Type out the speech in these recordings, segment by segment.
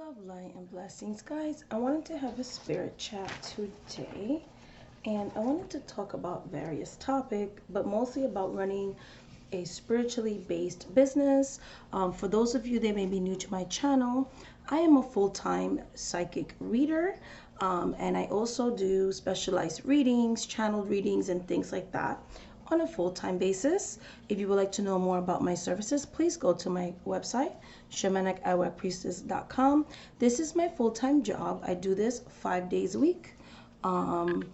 Love, light, and blessings, guys. I wanted to have a spirit chat today, and I wanted to talk about various topics, but mostly about running a spiritually based business. For those of you that may be new to my channel, I am a full-time psychic reader, and I also do specialized readings, channeled readings, and things like that on a full-time basis. If you would like to know more about my services, please go to my website, shamanic.priestess.com. This is my full-time job. I do this 5 days a week, and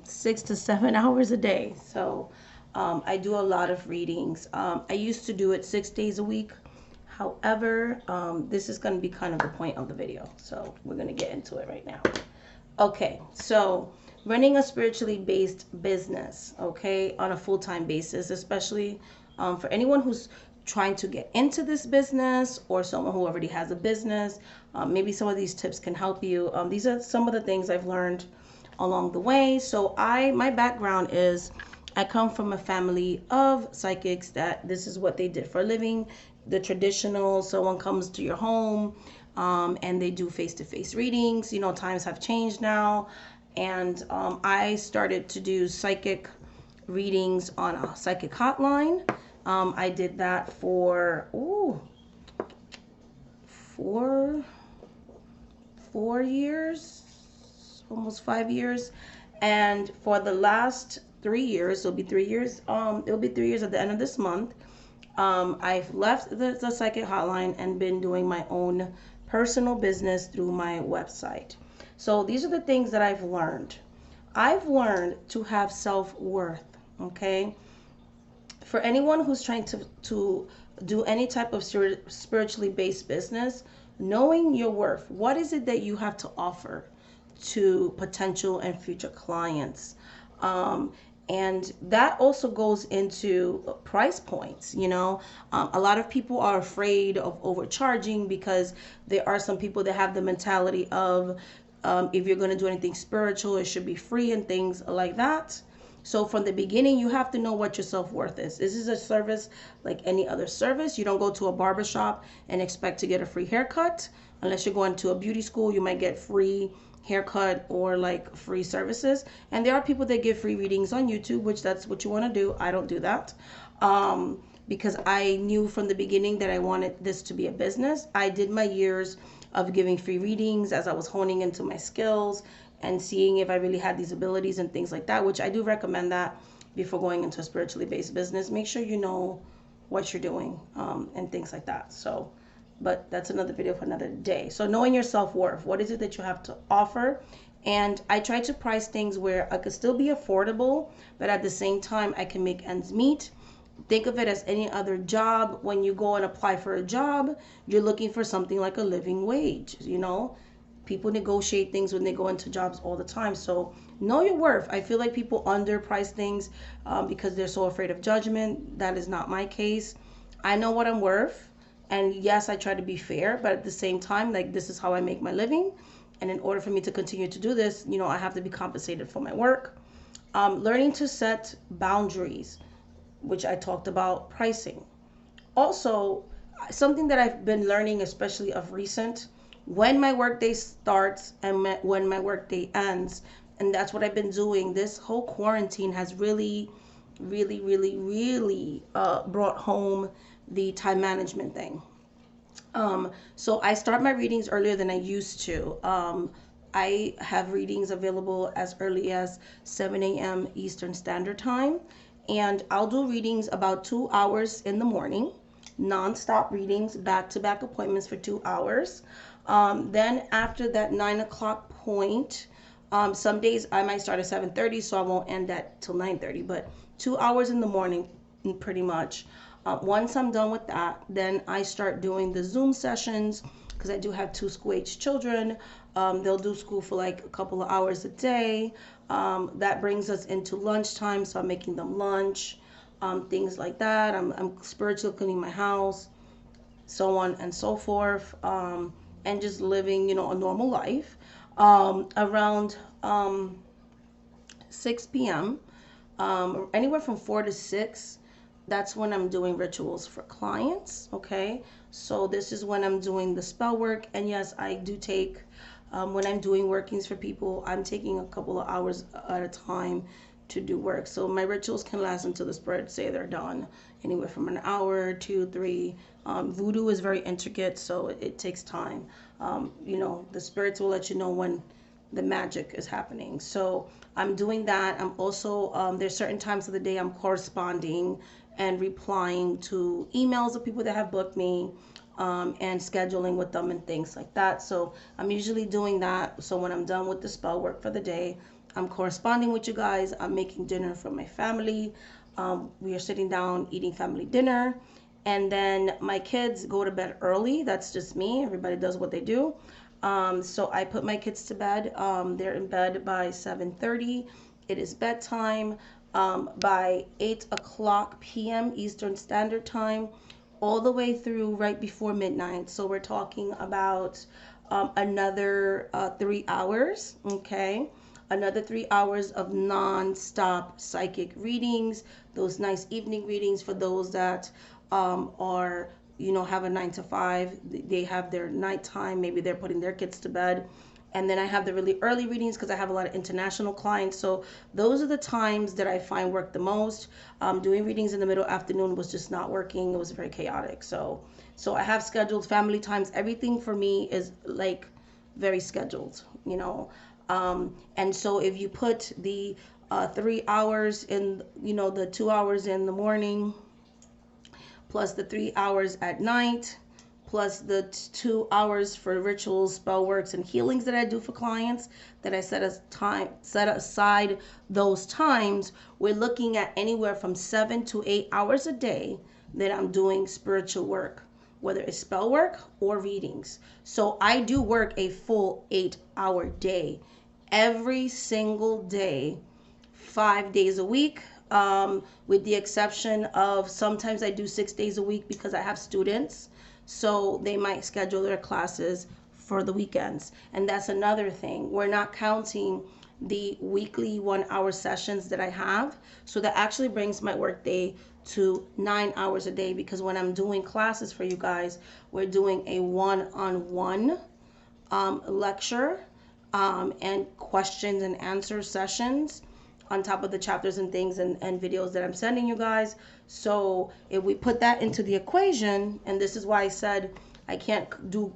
6 to 7 hours a day. So I do a lot of readings. I used to do it 6 days a week. However, this is going to be kind of the point of the video. So we're going to get into it right now. Okay, so running a spiritually based business, okay, on a full-time basis, especially for anyone who's trying to get into this business or someone who already has a business. Maybe some of these tips can help you. These are some of the things I've learned along the way. So my background is I come from a family of psychics that this is what they did for a living. The traditional, someone comes to your home, and they do face-to-face readings. You know, times have changed now. And I started to do psychic readings on a psychic hotline. I did that for, four years, almost 5 years. And for the last 3 years, it'll be 3 years, at the end of this month, I've left the psychic hotline and been doing my own personal business through my website. So these are the things that I've learned. I've learned to have self-worth, okay? For anyone who's trying to do any type of spiritually based business, knowing your worth, what is it that you have to offer to potential and future clients? And that also goes into price points. You know, a lot of people are afraid of overcharging because there are some people that have the mentality of if you're going to do anything spiritual, it should be free and things like that. So from the beginning, you have to know what your self-worth is. This is a service like any other service. You don't go to a barbershop and expect to get a free haircut. Unless you're going to a beauty school, you might get free haircut or like free services. And there are people that give free readings on YouTube, which that's what you want to do. I don't do that. Because I knew from the beginning that I wanted this to be a business. I did my years of giving free readings as I was honing into my skills and seeing if I really had these abilities and things like that, which I do recommend that before going into a spiritually based business. Make sure you know what you're doing, and things like that. So, but that's another video for another day. So knowing your self-worth, what is it that you have to offer? And I try to price things where I could still be affordable, but at the same time, I can make ends meet. Think of it as any other job. When you go and apply for a job, you're looking for something like a living wage. You know, people negotiate things when they go into jobs all the time. So know your worth. I feel like people underprice things because they're so afraid of judgment. That is not my case. I know what I'm worth. And yes, I try to be fair, but at the same time, like, this is how I make my living. And in order for me to continue to do this, you know, I have to be compensated for my work. Learning to set boundaries, which I talked about pricing. Also, something that I've been learning, especially of recent, when my workday starts and when my workday ends, and that's what I've been doing. This whole quarantine has really, really, really, really brought home the time management thing. So I start my readings earlier than I used to. I have readings available as early as 7 a.m. Eastern Standard Time. And I'll do readings about 2 hours in the morning, non-stop readings, back-to-back appointments for 2 hours. Then after that 9 o'clock point, some days I might start at 7:30, so I won't end at till 9:30, but 2 hours in the morning, pretty much. Once I'm done with that, then I start doing the Zoom sessions because I do have 2 school-age children. They'll do school for like a couple of hours a day. That brings us into lunchtime, so I'm making them lunch, things like that. I'm spiritually cleaning my house, so on and so forth, and just living, you know, a normal life. Around 6 p.m., anywhere from 4 to 6, that's when I'm doing rituals for clients, okay? So this is when I'm doing the spell work. And yes, I do take, when I'm doing workings for people, I'm taking a couple of hours at a time to do work. So my rituals can last until the spirits say they're done, anywhere from an hour, 2, 3. Voodoo is very intricate, so it takes time. The spirits will let you know when the magic is happening. So I'm doing that. I'm also, there's certain times of the day I'm corresponding and replying to emails of people that have booked me, and scheduling with them and things like that. So I'm usually doing that. So when I'm done with the spell work for the day, I'm corresponding with you guys. I'm making dinner for my family. We are sitting down eating family dinner. And then my kids go to bed early. That's just me. Everybody does what they do. So I put my kids to bed. They're in bed by 7:30. It is bedtime. By 8 o'clock p.m. Eastern Standard Time, all the way through right before midnight. So we're talking about another 3 hours, okay? Another 3 hours of non-stop psychic readings, those nice evening readings for those that are, have a 9 to 5. They have their nighttime, maybe they're putting their kids to bed. And then I have the really early readings because I have a lot of international clients. So those are the times that I find work the most. Doing readings in the middle afternoon was just not working. It was very chaotic. So I have scheduled family times. Everything for me is like very scheduled. And so if you put the 3 hours in, the 2 hours in the morning, plus the 3 hours at night, plus the 2 hours for rituals, spell works, and healings that I do for clients, that I set aside those times, we're looking at anywhere from 7 to 8 hours a day that I'm doing spiritual work, whether it's spell work or readings. So I do work a full 8-hour day every single day, 5 days a week, with the exception of sometimes I do 6 days a week because I have students. So they might schedule their classes for the weekends. And that's another thing. We're not counting the weekly 1-hour sessions that I have. So that actually brings my workday to 9 hours a day, because when I'm doing classes for you guys, we're doing a one-on-one lecture, and questions and answer sessions on top of the chapters and things and videos that I'm sending you guys. So if we put that into the equation, and this is why I said I can't do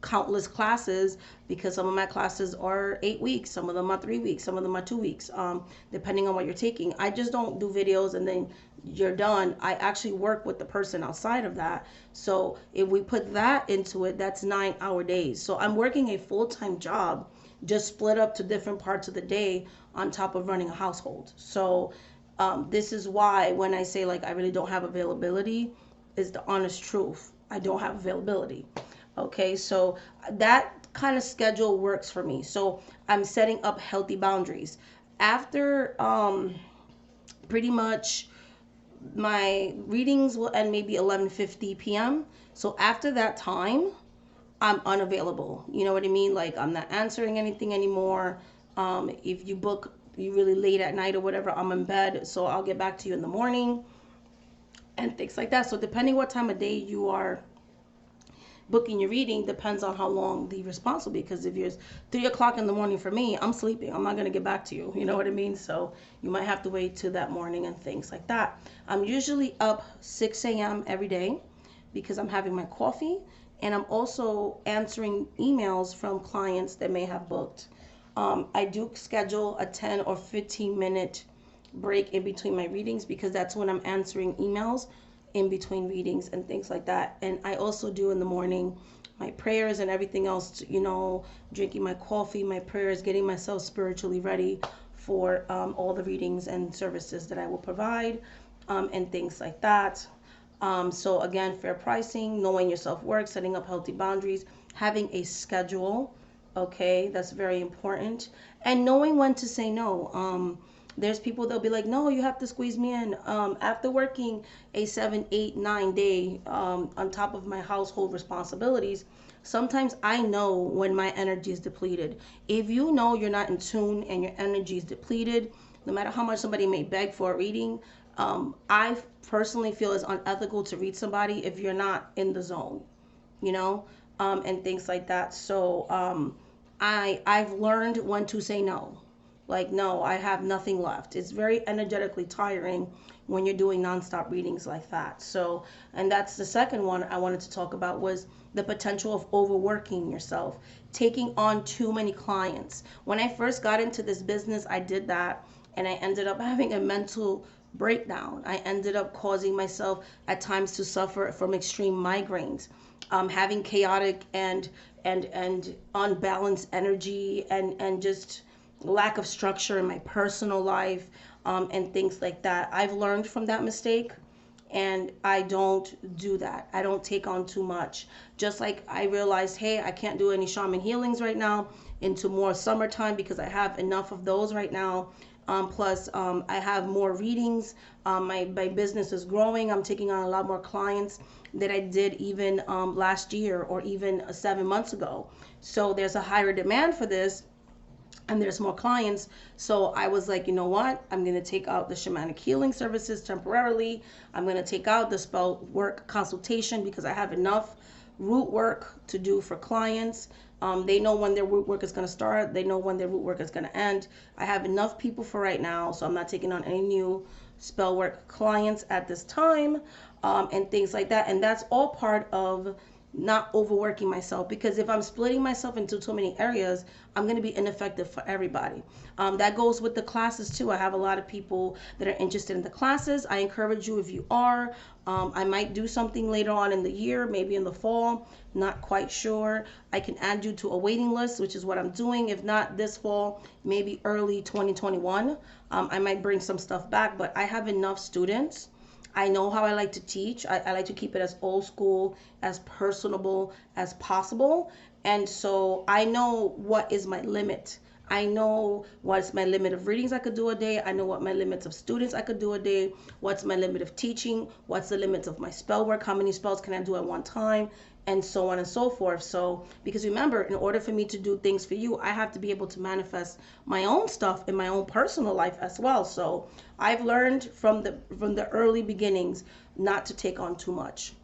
countless classes, because some of my classes are 8 weeks, some of them are 3 weeks, some of them are 2 weeks, depending on what you're taking. I just don't do videos and then you're done. I actually work with the person outside of that. So if we put that into it, that's 9-hour days. So I'm working a full-time job, just split up to different parts of the day on top of running a household. So this is why when I say like I really don't have availability, is the honest truth. I don't have availability. Okay, so that kind of schedule works for me. So I'm setting up healthy boundaries. After pretty much my readings will end maybe 11:50 p.m. So after that time, I'm unavailable. You know what I mean? Like I'm not answering anything anymore. If you book you really late at night or whatever, I'm in bed. So I'll get back to you in the morning and things like that. So depending what time of day you are booking your reading depends on how long the response will be. Because if it's 3 o'clock in the morning for me, I'm sleeping. I'm not going to get back to you. You know what I mean? So you might have to wait till that morning and things like that. I'm usually up 6 a.m. every day because I'm having my coffee. And I'm also answering emails from clients that may have booked. I do schedule a 10 or 15 minute break in between my readings, because that's when I'm answering emails in between readings and things like that. And I also do in the morning my prayers and everything else, drinking my coffee, my prayers, getting myself spiritually ready for all the readings and services that I will provide, and things like that. So again, fair pricing, knowing your self-worth, setting up healthy boundaries, having a schedule. Okay, that's very important. And knowing when to say no. There's people that'll be like, no, you have to squeeze me in. After working a 7, 8, 9 day on top of my household responsibilities, sometimes I know when my energy is depleted. If you know you're not in tune and your energy is depleted, no matter how much somebody may beg for a reading, I personally feel it's unethical to read somebody if you're not in the zone. you know, and things like that. So I've learned when to say no. Like, no, I have nothing left. It's very energetically tiring when you're doing nonstop readings like that. So, and that's the second one I wanted to talk about, was the potential of overworking yourself, taking on too many clients. When I first got into this business, I did that, and I ended up having a mental breakdown. I ended up causing myself at times to suffer from extreme migraines, having chaotic and unbalanced energy, and just lack of structure in my personal life, and things like that. I've learned from that mistake, and I don't do that. I don't take on too much. Just like I realized, hey, I can't do any shaman healings right now into more summertime because I have enough of those right now. Plus, I have more readings. My business is growing. I'm taking on a lot more clients that I did even last year, or even 7 months ago. So there's a higher demand for this, and there's more clients. So I was like, you know what? I'm going to take out the shamanic healing services temporarily. I'm going to take out the spell work consultation because I have enough root work to do for clients. They know when their root work is going to start. They know when their root work is going to end. I have enough people for right now, so I'm not taking on any new spell work clients at this time, and things like that. And that's all part of not overworking myself, because if I'm splitting myself into too many areas, I'm going to be ineffective for everybody. That goes with the classes too. I have a lot of people that are interested in the classes. I encourage you, if you are, I might do something later on in the year, maybe in the fall, not quite sure. I can add you to a waiting list, which is what I'm doing. If not this fall, maybe early 2021. I might bring some stuff back, but I have enough students. I know how I like to teach. I like to keep it as old school, as personable as possible. And so I know what is my limit. I know what's my limit of readings I could do a day. I know what my limits of students I could do a day. What's my limit of teaching? What's the limits of my spell work? How many spells can I do at one time? And so on and so forth. So, because remember, in order for me to do things for you, I have to be able to manifest my own stuff in my own personal life as well. So I've learned from the early beginnings not to take on too much,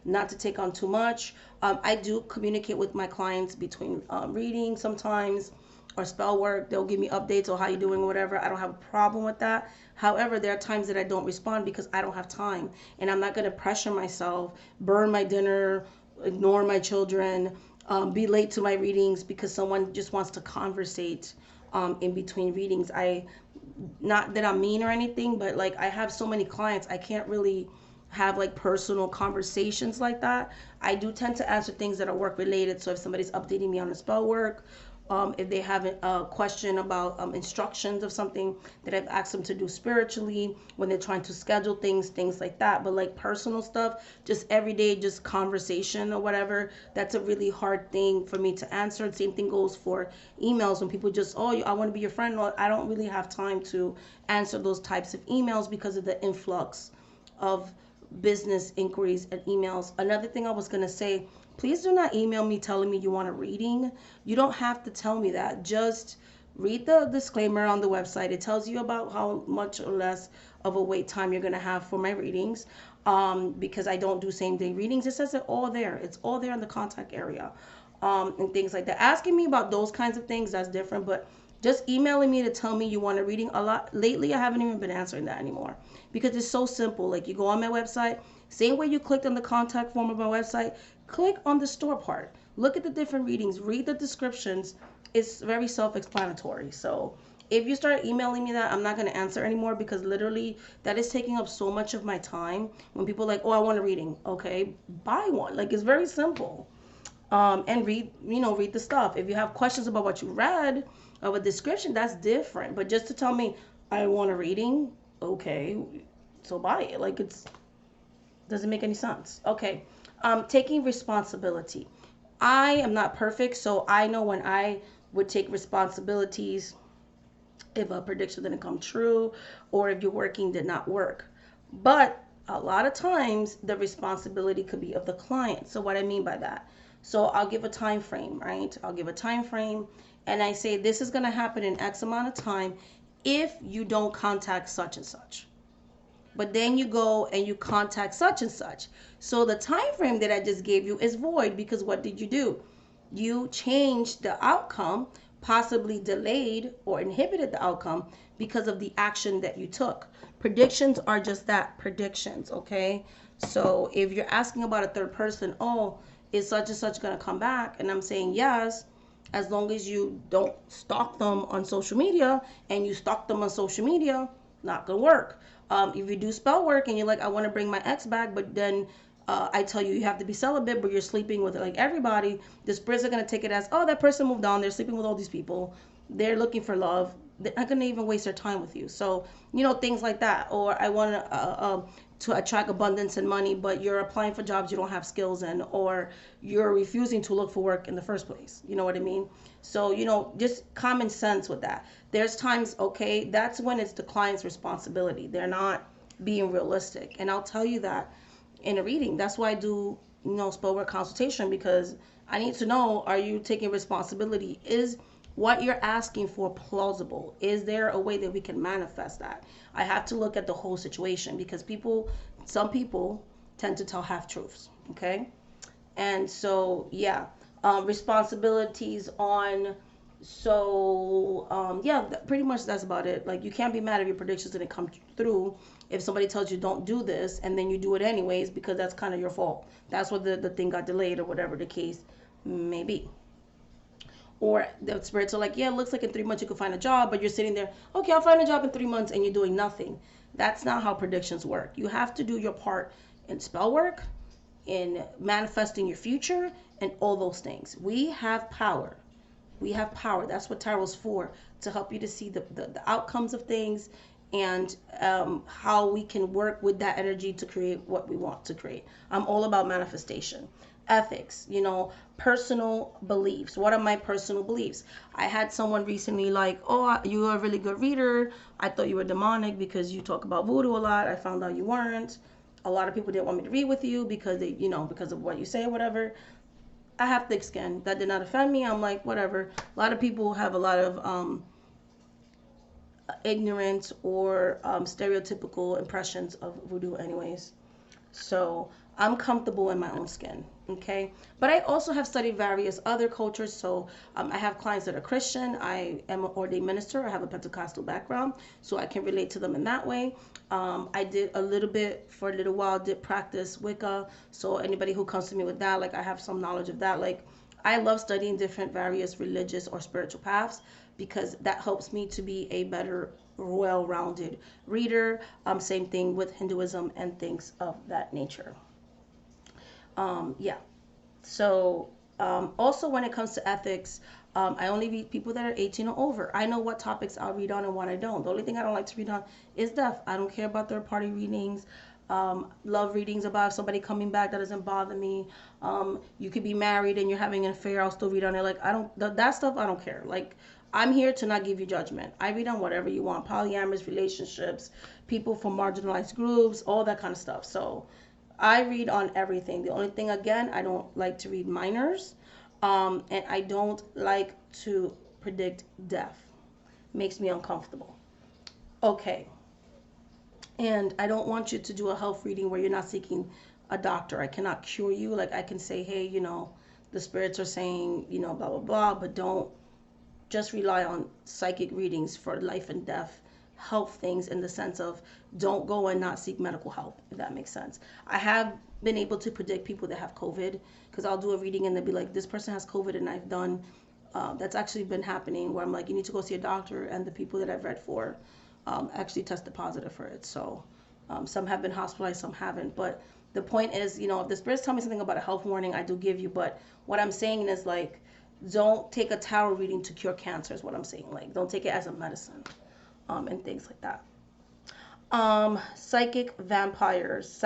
not to take on too much. I do communicate with my clients between reading sometimes, or spell work. They'll give me updates on how you're doing, whatever. I don't have a problem with that. However, there are times that I don't respond because I don't have time, and I'm not going to pressure myself, burn my dinner, ignore my children, be late to my readings because someone just wants to conversate in between readings. Not that I'm mean or anything, but like, I have so many clients, I can't really have like personal conversations like that. I do tend to answer things that are work related. So if somebody's updating me on the spell work, if they have a question about instructions of something that I've asked them to do spiritually, when they're trying to schedule things like that. But like personal stuff, just everyday, just conversation or whatever, that's a really hard thing for me to answer. Same thing goes for emails, when people just, oh, I want to be your friend. Well, I don't really have time to answer those types of emails because of the influx of business inquiries and emails. Another thing I was going to say, please do not email me telling me you want a reading. You don't have to tell me that. Just read the disclaimer on the website. It tells you about how much or less of a wait time you're going to have for my readings, because I don't do same day readings. It says it all there. It's all there in the contact area, and things like that. Asking me about those kinds of things, that's different. But just emailing me to tell me you want a reading, a lot lately, I haven't even been answering that anymore, because it's so simple. Like, you go on my website, same way you clicked on the contact form of my website, click on the store part, look at the different readings, read the descriptions. It's very self-explanatory. So if you start emailing me that, I'm not going to answer anymore, because literally that is taking up so much of my time. When people are like, oh, I want a reading, okay, buy one. Like, it's very simple. And read the stuff. If you have questions about what you read of a description, that's different. But just to tell me I want a reading, okay, so buy it. Like, it's doesn't make any sense. Okay. Taking responsibility. I am not perfect, so I know when I would take responsibilities if a prediction didn't come true, or if your working did not work. But a lot of times the responsibility could be of the client. So what I mean by that, so I'll give a time frame, right? I'll give a time frame, and I say this is going to happen in X amount of time if you don't contact such and such. but then you go and you contact such and such. So the time frame that I just gave you is void, because what did you do? You changed the outcome, possibly delayed or inhibited the outcome because of the action that you took. Predictions are just that, predictions, okay? So if you're asking about a third person, oh, is such and such going to come back? And I'm saying yes, as long as you don't stalk them on social media, and you stalk them on social media, not gonna work. If you do spell work and you're like, I want to bring my ex back, but then I tell you have to be celibate, but you're sleeping with like everybody, the spirits are gonna take it as, oh, that person moved on, they're sleeping with all these people, they're looking for love, they're not gonna even waste their time with you. So things like that. Or I want to attract abundance and money, but you're applying for jobs you don't have skills in, or you're refusing to look for work in the first place. You know what I mean? So, just common sense with that. There's times, okay, that's when it's the client's responsibility. They're not being realistic. And I'll tell you that in a reading. That's why I do, spell work consultation, because I need to know, are you taking responsibility? Is what you're asking for plausible? Is there a way that we can manifest that? I have to look at the whole situation, because some people tend to tell half truths, okay? And so, yeah, responsibilities on, so, yeah, pretty much that's about it. Like, you can't be mad if your predictions didn't come through if somebody tells you don't do this and then you do it anyways, because that's kind of your fault. That's what the thing got delayed, or whatever the case may be. Or the spirits are like, yeah, it looks like in 3 months you can find a job, but you're sitting there, okay, I'll find a job in 3 months, and you're doing nothing. That's not how predictions work. You have to do your part in spell work, in manifesting your future, and all those things. We have power. We have power. That's what tarot's for, to help you to see the outcomes of things, and how we can work with that energy to create what we want to create. I'm all about manifestation. Ethics, personal beliefs. What are my personal beliefs? I had someone recently like, oh, you're a really good reader. I thought you were demonic because you talk about voodoo a lot. I found out you weren't. A lot of people didn't want me to read with you because because of what you say or whatever. I have thick skin. That did not offend me. I'm like, whatever. A lot of people have a lot of ignorant or stereotypical impressions of voodoo anyways. So I'm comfortable in my own skin, okay? But I also have studied various other cultures. So I have clients that are Christian. I am an ordained minister. I have a Pentecostal background, so I can relate to them in that way. I did a little bit, for a little while, did practice Wicca. So anybody who comes to me with that, like, I have some knowledge of that. Like, I love studying different various religious or spiritual paths, because that helps me to be a better, well-rounded reader. Same thing with Hinduism and things of that nature. Yeah. So also when it comes to ethics, I only read people that are 18 or over. I know what topics I'll read on and what I don't. The only thing I don't like to read on is death. I don't care about third-party readings. Love readings about somebody coming back. That doesn't bother me. You could be married and you're having an affair. I'll still read on it. Like, that stuff, I don't care. Like, I'm here to not give you judgment. I read on whatever you want. Polyamorous relationships, people from marginalized groups, all that kind of stuff. So I read on everything. The only thing, again, I don't like to read minors. And I don't like to predict death. Makes me uncomfortable. Okay. And I don't want you to do a health reading where you're not seeking a doctor. I cannot cure you. Like, I can say, hey, the spirits are saying, blah, blah, blah, but don't just rely on psychic readings for life and death health things, in the sense of, don't go and not seek medical help, if that makes sense. I have been able to predict people that have COVID, because I'll do a reading and they'll be like, this person has COVID, and I've done, that's actually been happening, where I'm like, you need to go see a doctor, and the people that I've read for actually tested positive for it. So some have been hospitalized, some haven't. But the point is, if the spirits tell me something about a health warning, I do give you. But what I'm saying is, like, don't take a tarot reading to cure cancer, is what I'm saying. Like, don't take it as a medicine, and things like that. Psychic vampires.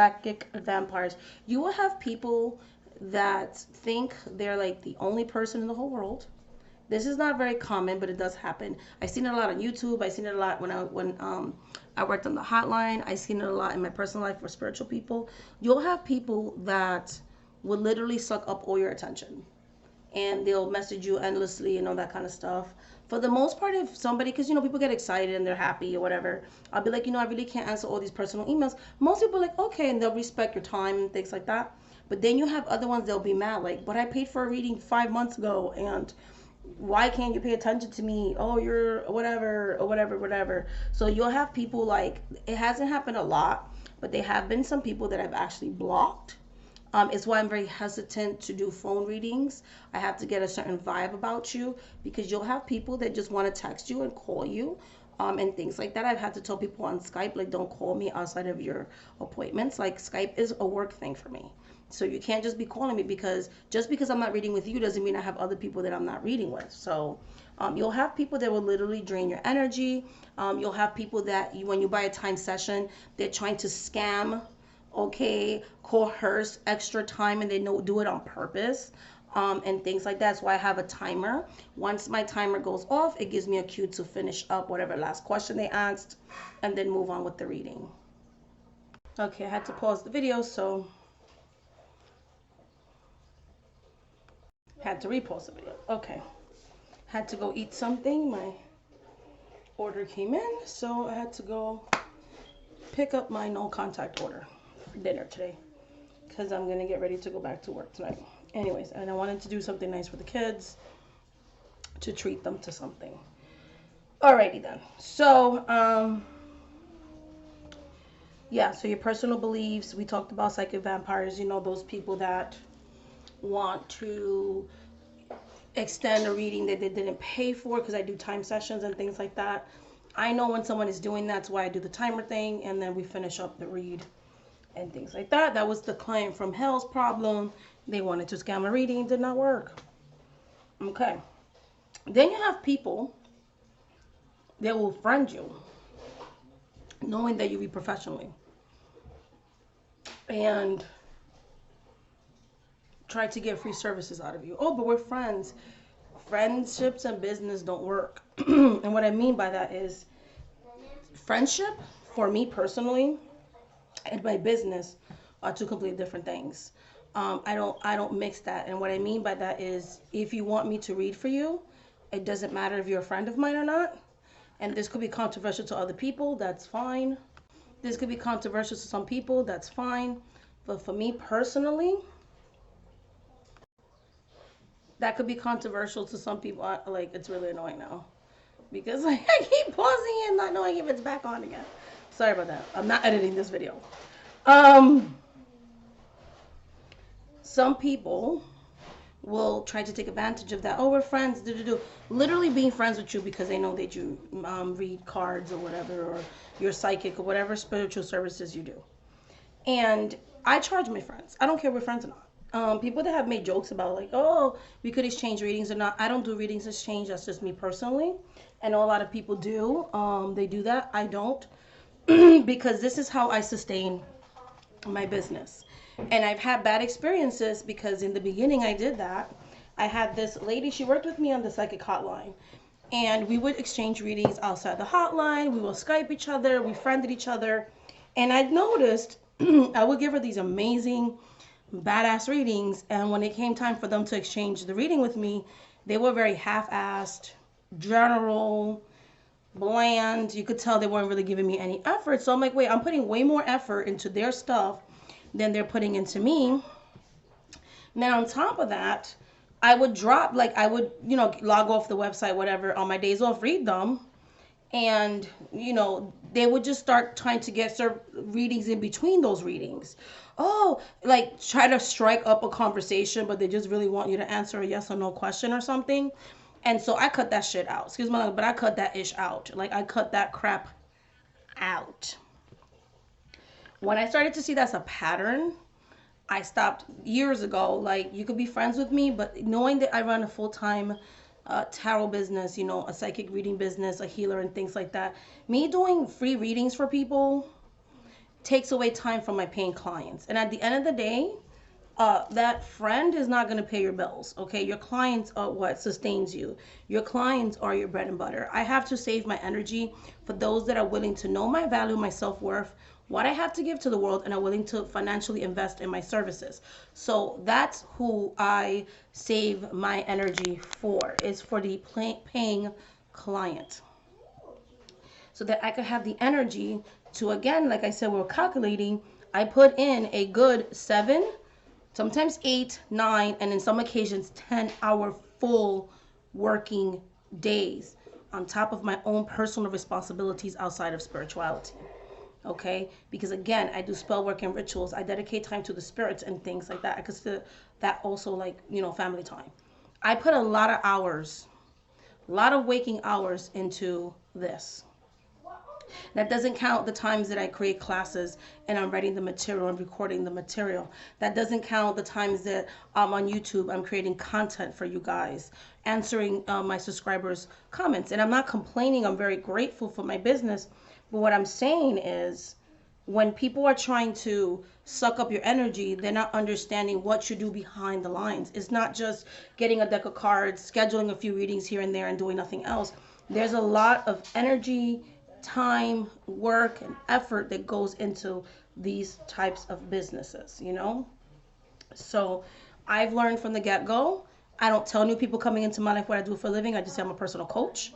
You will have people that think they're like the only person in the whole world. This is not very common, but it does happen. I've seen it a lot on YouTube. I've seen it a lot when I worked on the hotline. I've seen it a lot in my personal life for spiritual people. You'll have people that will literally suck up all your attention. and they'll message you endlessly and all that kind of stuff. For the most part, if somebody, because people get excited and they're happy or whatever, I'll be like, I really can't answer all these personal emails. Most people are like, okay, and they'll respect your time and things like that. But then you have other ones, they'll be mad, like, but I paid for a reading 5 months ago, and why can't you pay attention to me? Oh, you're whatever, or whatever, whatever. So you'll have people, like, it hasn't happened a lot, but there have been some people that I've actually blocked. It's why I'm very hesitant to do phone readings. I have to get a certain vibe about you, because you'll have people that just want to text you and call you, and things like that. I've had to tell people on Skype, like, don't call me outside of your appointments. Like, Skype is a work thing for me. So you can't just be calling me, because just because I'm not reading with you doesn't mean I have other people that I'm not reading with. So you'll have people that will literally drain your energy. You'll have people that when you buy a time session, they're trying to scam, okay, coerce extra time, and they do it on purpose, and things like that. That's why I have a timer. Once my timer goes off, it gives me a cue to finish up whatever last question they asked and then move on with the reading. Okay, I had to pause the video, so had to repause the video. Okay, had to go eat something. My order came in, so I had to go pick up my no contact order for dinner today, because I'm gonna get ready to go back to work tonight. Anyways, and I wanted to do something nice for the kids, to treat them to something. Alrighty then. So yeah, so your personal beliefs, we talked about psychic vampires, those people that want to extend a reading that they didn't pay for, because I do time sessions and things like that. I know when someone is doing that. That's why I do the timer thing, and then we finish up the read and things like that. That was the client from hell's problem. They wanted to scam a reading, did not work. Okay. Then you have people that will friend you, knowing that you read professionally, and try to get free services out of you. Oh, but we're friends. Friendships and business don't work. And what I mean by that is, friendship, for me personally, and my business are two completely different things. I don't mix that. And what I mean by that is, if you want me to read for you, it doesn't matter if you're a friend of mine or not. And this could be controversial to other people, that's fine. This could be controversial to some people, that's fine. But for me personally, that could be controversial to some people. Like, it's really annoying now, because I keep pausing and not knowing if it's back on again. Sorry about that. I'm not editing this video. Some people will try to take advantage of that. Oh, we're friends. Literally being friends with you because they know that you read cards or whatever, or you're psychic or whatever spiritual services you do. And I charge my friends. I don't care if we're friends or not. People that have made jokes about, like, oh, we could exchange readings or not. I don't do readings exchange. That's just me personally. I know a lot of people do. They do that. I don't. Because this is how I sustain my business. And I've had bad experiences, because in the beginning I did that. I had this lady, she worked with me on the psychic hotline. And we would exchange readings outside the hotline. We will Skype each other. We friended each other. And I noticed I would give her these amazing, badass readings. And when it came time for them to exchange the reading with me, they were very half-assed, general, bland. You could tell they weren't really giving me any effort. So I'm like, wait, I'm putting way more effort into their stuff than they're putting into me. Then on top of that, I would drop, like, I would, log off the website, whatever, on my days off, read them. And, they would just start trying to get readings in between those readings. Oh, like, try to strike up a conversation, but they just really want you to answer a yes or no question or something. And so I cut that shit out. Excuse my language, but I cut that ish out. Like, I cut that crap out. When I started to see that's a pattern, I stopped years ago. Like, you could be friends with me, but knowing that I run a full-time tarot business, a psychic reading business, a healer, and things like that, me doing free readings for people takes away time from my paying clients. And at the end of the day, that friend is not going to pay your bills, okay? Your clients are what sustains you. Your clients are your bread and butter. I have to save my energy for those that are willing to know my value, my self-worth, what I have to give to the world and are willing to financially invest in my services. So that's who I save my energy for, is for the paying client, so that I could have the energy to, again, like I said, we're calculating. I put in a good 7, sometimes 8, 9, and in some occasions 10-hour full working days on top of my own personal responsibilities outside of spirituality. Okay, because again, I do spell work and rituals. I dedicate time to the spirits and things like that. I consider that also, like, family time. I put a lot of hours, a lot of waking hours into this. That doesn't count the times that I create classes and I'm writing the material and recording the material. That doesn't count the times that on YouTube I'm creating content for you guys, answering my subscribers' comments. And I'm not complaining. I'm very grateful for my business. But what I'm saying is, when people are trying to suck up your energy, they're not understanding what you do behind the lines. It's not just getting a deck of cards, scheduling a few readings here and there, and doing nothing else. There's a lot of energy, time, work, and effort that goes into these types of businesses. So I've learned from the get-go. I don't tell new people coming into my life what I do for a living. I just say I'm a personal coach.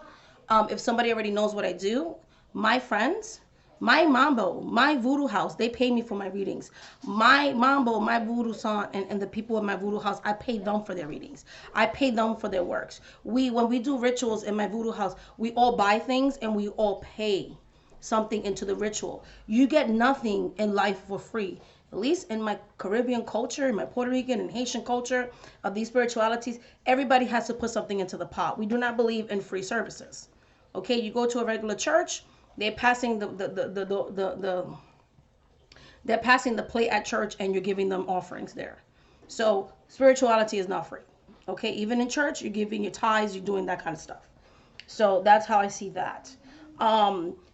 If somebody already knows what I do, my friends, my mambo, my voodoo house, they pay me for my readings. My mambo, my voodoo son, and the people in my voodoo house, I pay them for their readings. I pay them for their works. When we do rituals in my voodoo house, we all buy things and we all pay something into the ritual. You get nothing in life for free. At least in my Caribbean culture, in my Puerto Rican and Haitian culture of these spiritualities, everybody has to put something into the pot. We do not believe in free services. Okay, you go to a regular church, they're passing they're passing the plate at church, and you're giving them offerings there. So spirituality is not free. Okay, even in church, you're giving your tithes, you're doing that kind of stuff. So that's how I see that.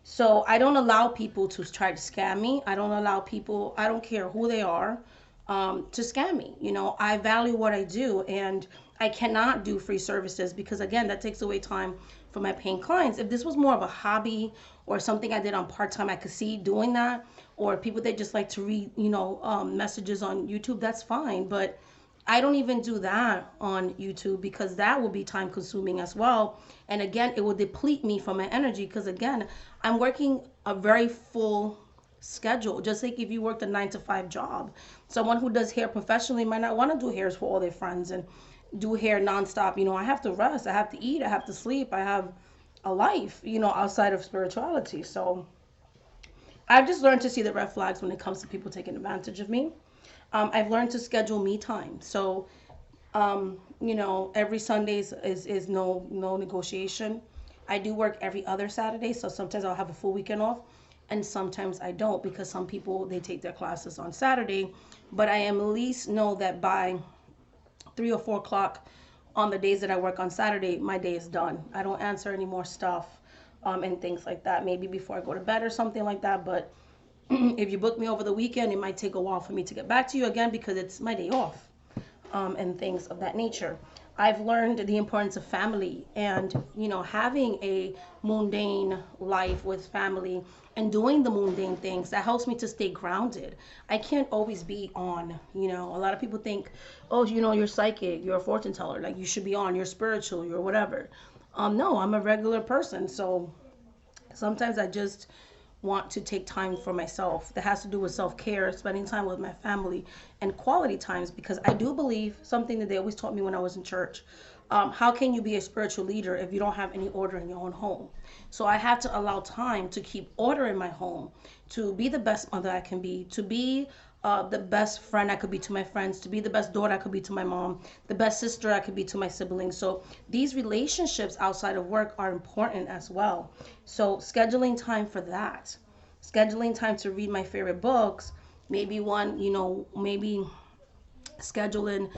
So I don't allow people to try to scam me. I don't allow people, I don't care who they are, to scam me. I value what I do, and I cannot do free services because, again, that takes away time for my paying clients. If this was more of a hobby or something I did on part-time, I could see doing that. Or people that just like to read, messages on YouTube, that's fine. But I don't even do that on YouTube because that will be time consuming as well. And again, it will deplete me from my energy because, again, I'm working a very full schedule. Just like if you worked a 9-to-5 job, someone who does hair professionally might not want to do hairs for all their friends and do hair nonstop. I have to rest, I have to eat, I have to sleep, I have a life, outside of spirituality. So I've just learned to see the red flags when it comes to people taking advantage of me. I've learned to schedule me time. So, every Sundays is no negotiation. I do work every other Saturday, so sometimes I'll have a full weekend off, and sometimes I don't because some people, they take their classes on Saturday. But I am at least know that by 3 or 4 o'clock on the days that I work on Saturday, my day is done. I don't answer any more stuff and things like that. Maybe before I go to bed or something like that. But if you book me over the weekend, it might take a while for me to get back to you again because it's my day off and things of that nature. I've learned the importance of family and, having a mundane life with family and doing the mundane things that helps me to stay grounded. I can't always be on, a lot of people think, oh, you're psychic, you're a fortune teller, like you should be on, you're spiritual, you're whatever. No, I'm a regular person. So sometimes I just want to take time for myself that has to do with self-care, spending time with my family, and quality times, because I do believe something that they always taught me when I was in church. How can you be a spiritual leader if you don't have any order in your own home? So I have to allow time to keep order in my home, to be the best mother I can be, to be the best friend I could be to my friends, to be the best daughter I could be to my mom, the best sister I could be to my siblings. So these relationships outside of work are important as well. So scheduling time for that, scheduling time to read my favorite books, maybe maybe scheduling,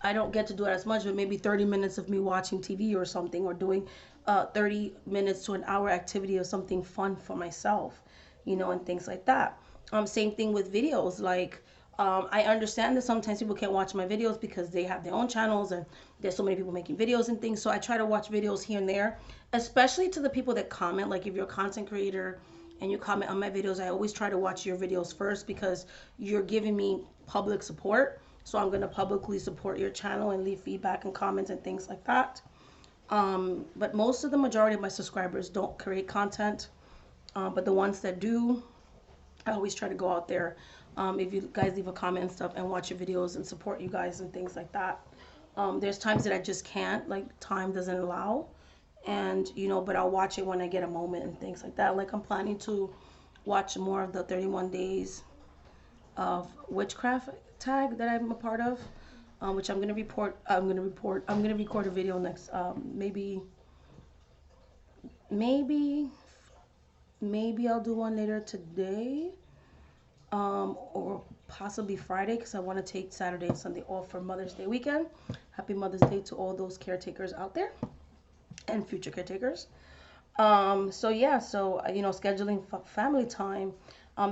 I don't get to do it as much, but maybe 30 minutes of me watching TV or something, or doing 30 minutes to an hour activity of something fun for myself, and things like that. Same thing with videos. Like, I understand that sometimes people can't watch my videos because they have their own channels and there's so many people making videos and things. So I try to watch videos here and there, especially to the people that comment. Like if you're a content creator and you comment on my videos, I always try to watch your videos first because you're giving me public support. So I'm going to publicly support your channel and leave feedback and comments and things like that. But most of the majority of my subscribers don't create content. But the ones that do, I always try to go out there. If you guys leave a comment and stuff and watch your videos and support you guys and things like that. There's times that I just can't, like time doesn't allow. And, you know, but I'll watch it when I get a moment and things like that. Like I'm planning to watch more of the 31 days of witchcraft tag that I'm a part of. Which I'm gonna record a video next, maybe I'll do one later today, or possibly Friday, because I want to take Saturday and Sunday off for Mother's Day weekend. Happy Mother's Day to all those caretakers out there and future caretakers. So yeah, so you know, scheduling family time,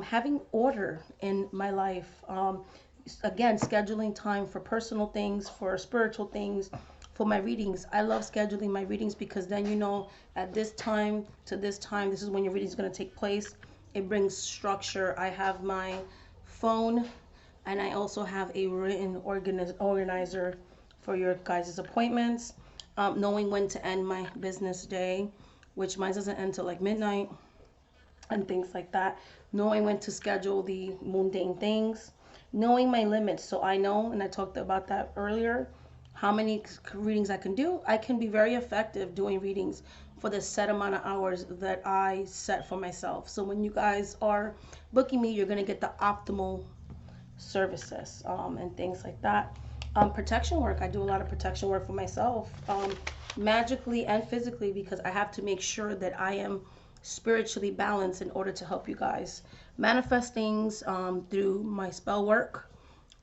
having order in my life. Again, scheduling time for personal things, for spiritual things, for my readings. I love scheduling my readings because then you know at this time to this time, this is when your reading is going to take place. It brings structure. I have my phone and I also have a written organizer for your guys' appointments. Knowing when to end my business day, which mine doesn't end till like midnight and things like that. Knowing when to schedule the mundane things, knowing my limits. So I know, and I talked about that earlier, how many readings I can do. I can be very effective doing readings for the set amount of hours that I set for myself. So when you guys are booking me, you're going to get the optimal services, and things like that. Protection work. I do a lot of protection work for myself, magically and physically, because I have to make sure that I am spiritually balanced in order to help you guys manifest things, through my spell work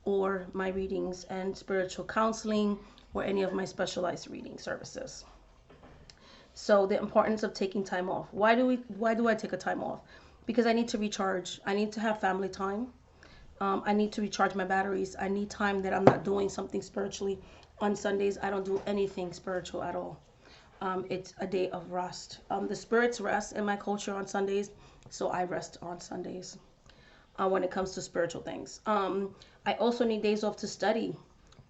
or my readings and spiritual counseling or any of my specialized reading services. So the importance of taking time off. Why do I take a time off? Because I need to recharge. I need to have family time. I need to recharge my batteries. I need time that I'm not doing something spiritually. On Sundays, I don't do anything spiritual at all. It's a day of rest. The spirits rest in my culture on Sundays, so I rest on Sundays when it comes to spiritual things. I also need days off to study,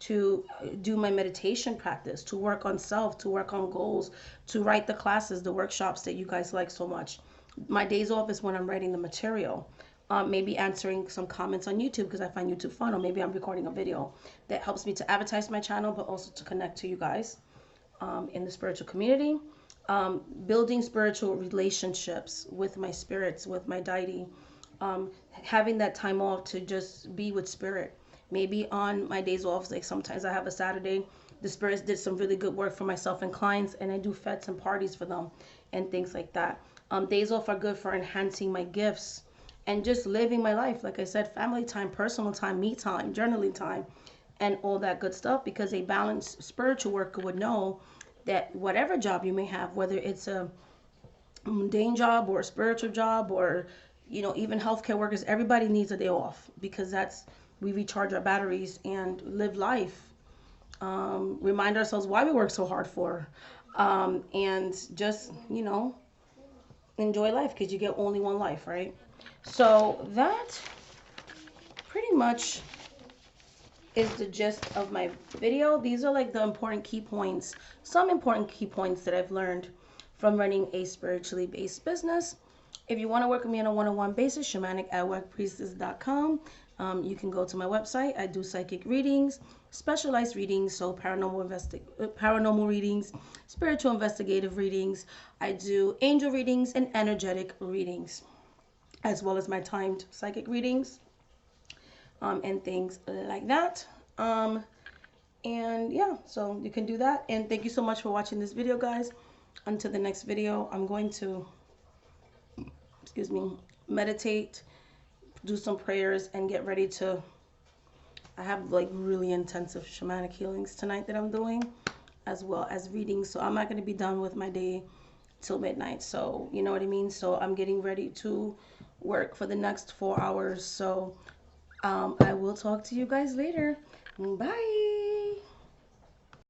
to do my meditation practice, to work on self, to work on goals, to write the classes, the workshops that you guys like so much. My days off is when I'm writing the material. Maybe answering some comments on YouTube because I find YouTube fun, or maybe I'm recording a video that helps me to advertise my channel, but also to connect to you guys in the spiritual community. Building spiritual relationships with my spirits, with my deity. Having that time off to just be with spirit. Maybe on my days off, like sometimes I have a Saturday, the spirits did some really good work for myself and clients, and I do fetes and parties for them and things like that. Days off are good for enhancing my gifts and just living my life. Like I said, family time, personal time, me time, journaling time, and all that good stuff, because a balanced spiritual worker would know that whatever job you may have, whether it's a mundane job or a spiritual job, or you know, even healthcare workers, everybody needs a day off, because that's, we recharge our batteries and live life. Remind ourselves why we work so hard for, and just, you know, enjoy life, because you get only one life, right? So that pretty much is the gist of my video. These are like the important key points, some important key points that I've learned from running a spiritually based business. If you want to work with me on a one-on-one basis, shamanic@wegpriestess.com. You can go to my website. I do psychic readings, specialized readings, so paranormal readings, spiritual investigative readings. I do angel readings and energetic readings, as well as my timed psychic readings, and things like that. And yeah, so you can do that. And thank you so much for watching this video, guys. Until the next video, I'm going to, meditate, do some prayers, and get ready to, I have like really intensive shamanic healings tonight that I'm doing, as well as readings. So I'm not going to be done with my day till midnight. So you know what I mean? So I'm getting ready to work for the next 4 hours. So I will talk to you guys later. Bye.